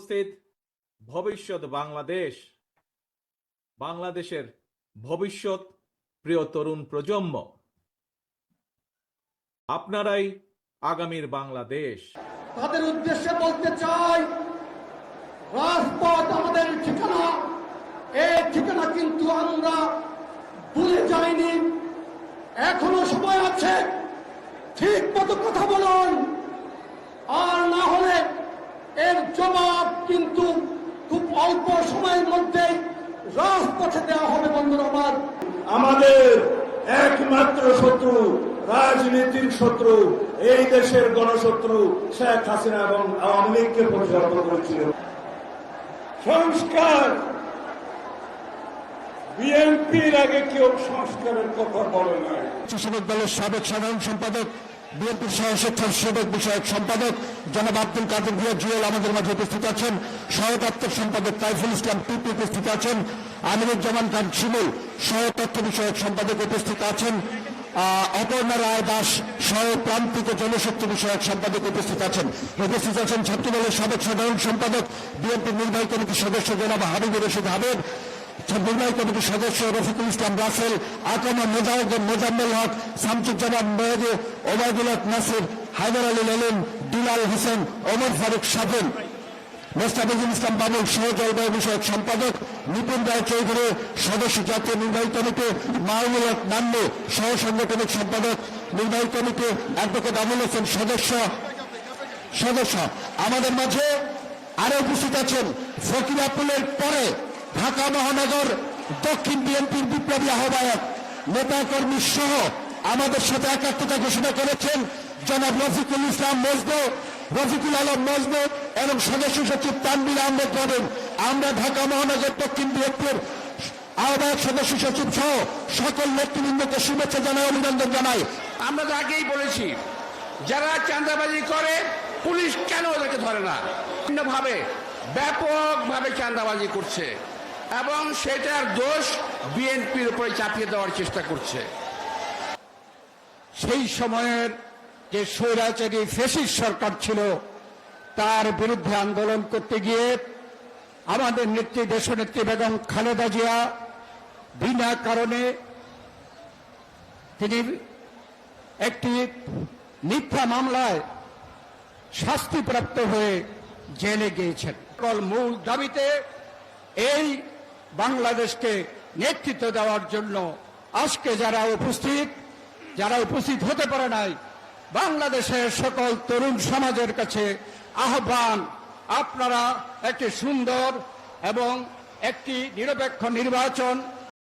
উপস্থিত ভবিষ্যৎ বাংলাদেশ, বাংলাদেশের ভবিষ্যৎ প্রিয় তরুণ প্রজন্ম, আপনারাই আগামীর বাংলাদেশ। তাদের উদ্দেশ্যে বলতে চাই, রাজপথ আমাদের ঠিকানা। এই ঠিকানা কিন্তু আমরা ভুলে যাইনি, এখনো সময় আছে। ঠিক মতো কথা বলুন, আর না হলে এর জবাব কিন্তু খুব অল্প সময়ের মধ্যেই রাজপথে দেওয়া হবে। বন্ধুরা আমার, আমাদের একমাত্র শত্রু, রাজনীতির শত্রু, এই দেশের গণশত্রু শেখ হাসিনা এবং আওয়ামী লীগকে পরিচালনা করেছিল। সংস্কার, বিএনপির আগে কেউ সংস্কারের কথা বলে নাই। কৃষক দলের সাবেক সাধারণ সম্পাদক, বিএনপির সহশিক্ষা সাবেক বিষয়ক সম্পাদক জনাব আব্দুল কাদের ভূঁইয়া জুয়েল আমাদের মাঝে উপস্থিত আছেন। সহতত্ত্ব সম্পাদক তাইফুল ইসলাম টুপি উপস্থিত আছেন। আমিরুজ্জামান খান শিমুল সহতত্ত্ব বিষয়ক সম্পাদক উপস্থিত আছেন। অপর্ণা রায় দাস সহ প্রান্তিক জনশক্তি বিষয়ক সম্পাদক উপস্থিত আছেন। উপস্থিত আছেন ছাত্রদলের সাবেক সাধারণ সম্পাদক, বিএনপির নির্বাহী কমিটির সদস্য জনাব হাবিবুর রশিদ হাবিব, নির্বাহী কমিটির সদস্য রফিকুল ইসলাম রাসেল, আকমা মোজাম্মেল হক, শামসুজ্জামান মেহেদি, ওবায়দুল হক নাসির, হায়দার আলী লালিম, দুলাল হোসেন, ওমর ফারুক সাফিন, মোস্তাফিজুল ইসলাম বাবুল সহ জলবায়ু বিষয়ক সম্পাদক, নিপুণ রায় চৌধুরী সদস্য জাতীয় নির্বাহী কমিটি, মাহমুল হক নান্নু সহ সাংগঠনিক সম্পাদক নির্বাহী কমিটি, অ্যাডভোকেট আবুল হোসেন সদস্য। আমাদের মাঝে আরো উপস্থিত আছেন ফকিরাপুলের পরে ঢাকা মহানগর দক্ষিণ বিএনপির বিপ্লবী আহ্বায়ক, নেতাকর্মী সহ আমাদের সাথে একাত্মতা ঘোষণা করেছেন জনাব রফিকুল ইসলাম মজনু, রফিকুল আলম মজনু এবং সদস্য সচিব তানভীর আহমেদ রবিন। আমরা ঢাকা মহানগর দক্ষিণ বিএনপির আহ্বায়ক, সদস্য সচিব সহ সকল নেতৃবৃন্দকে শুভেচ্ছা জানাই, অভিনন্দন জানাই। আমরা তো আগেই বলেছি, যারা চাঁদাবাজি করে পুলিশ কেন ওদেরকে ধরে না? বিভিন্নভাবে ব্যাপকভাবে চাঁদাবাজি করছে এবং সেটার দোষ বিএনপির উপরে চাপিয়ে দেওয়ার চেষ্টা করছে। সেই সময়ের যে স্বৈরাচারী ফ্যাসিস্ট সরকার ছিল, তার বিরুদ্ধে আন্দোলন করতে গিয়ে আমাদের নেত্রী, দেশনেত্রী বেগম খালেদা জিয়া বিনা কারণে তিনি একটি মিথ্যা মামলায় শাস্তিপ্রাপ্ত হয়ে জেলে গিয়েছেন। মূল দাবিতে এই বাংলাদেশকে নেতৃত্ব দেওয়ার জন্য আজকে যারা উপস্থিত হতে পারে নাই, বাংলাদেশের সকল তরুণ সমাজের কাছে আহ্বান, আপনারা একটি সুন্দর এবং একটি নিরপেক্ষ নির্বাচন